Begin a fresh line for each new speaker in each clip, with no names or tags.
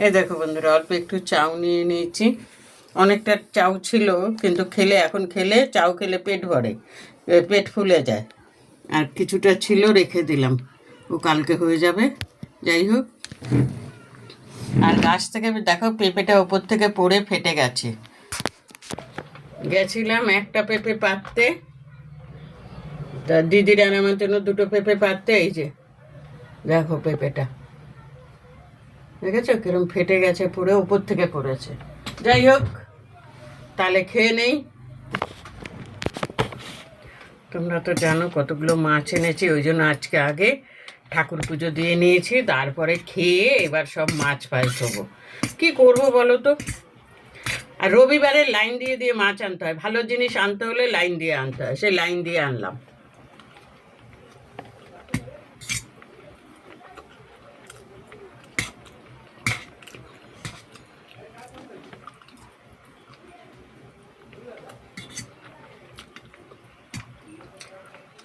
এই দেখো বন্ধুরা, অল্প একটু চাউ নিয়ে নিয়েছি। অনেকটা চাউ ছিল, কিন্তু এখন খেলে চাউ খেলে পেট ভরে, পেট ফুলে যায়। আর কিছুটা ছিল, রেখে দিলাম, ও কালকে হয়ে যাবে। যাই হোক, আর গাছ থেকে দেখো পেঁপেটা ওপর থেকে পড়ে ফেটে গেছে। গেছিলাম একটা পেঁপে পাড়তে, তা দিদির আর আমার জন্য দুটো পেঁপে পাড়তে। এই যে দেখো পেঁপেটা, দেখেছো কিরম ফেটে গেছে, পুরো উপর থেকে পড়েছে। যাই হোক, তাহলে খেয়ে নেই। তোমরা তো জানো কতগুলো মাছ এনেছি, ওই জন্য আজকে আগে ঠাকুর পুজো দিয়ে নিয়েছি, তারপরে খেয়ে এবার সব মাছ পাল্টবো। কি করবো বলো তো? আর রবিবারে লাইন দিয়ে দিয়ে মাছ আনতে হয়, ভালো জিনিস আনতে হলে লাইন দিয়ে আনতে হয়, সেই লাইন দিয়ে আনলাম।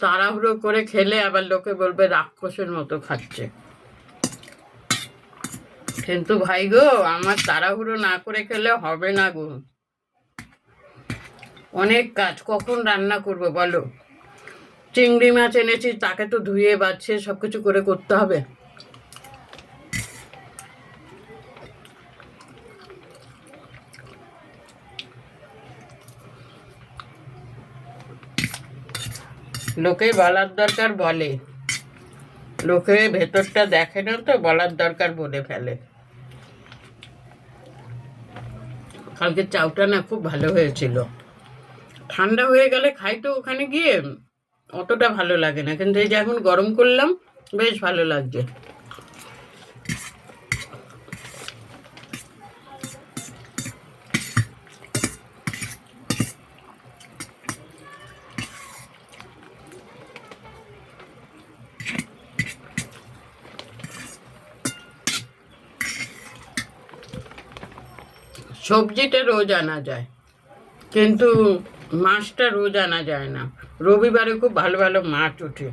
তাড়াহুড়ো করে খেলে আবার লোকে বলবে রাক্ষসের মতো খাচ্ছে। কিন্তু ভাই গো, আমার তাড়াহুড়ো না করে খেলে হবে না গো। অনেক কাজ, কখন রান্না করবো বলো? চিংড়ি মাছ এনেছি, তাকে তো ধুয়ে বাচ্ছে সবকিছু করে করতে হবে। লোকে বলার দরকার বলে, লোকে ভেতরটা দেখে না তো, বলার দরকার বলে ফেলে। কালকে চাউটা না খুব ভালো হয়েছিল। ঠান্ডা হয়ে গেলে খাই তো ওখানে গিয়ে অতটা ভালো লাগে না, কিন্তু এই যে এখন গরম করলাম, বেশ ভালো লাগছে। সবজিটা রোজ আনা যায়, কিন্তু মাছটা রোজ আনা যায় না। রবিবারে খুব ভালো ভালো মাছ ওঠে।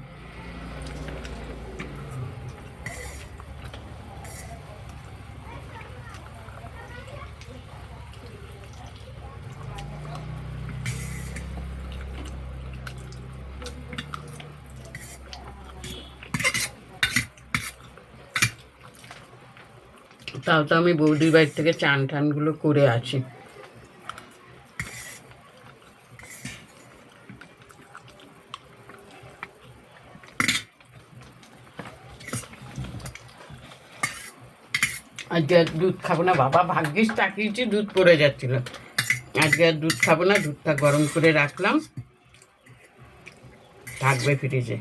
তাও তো আমি বৌদির বাড়ি থেকে চান টানগুলো করে আছি। আজকে আর দুধ খাবো না বাবা, ভাগ্যিস তাকিয়েছি, দুধ পড়ে যাচ্ছিল। আজকে আর দুধ খাবো না, দুধটা গরম করে রাখলাম, থাকবে ফ্রিজে।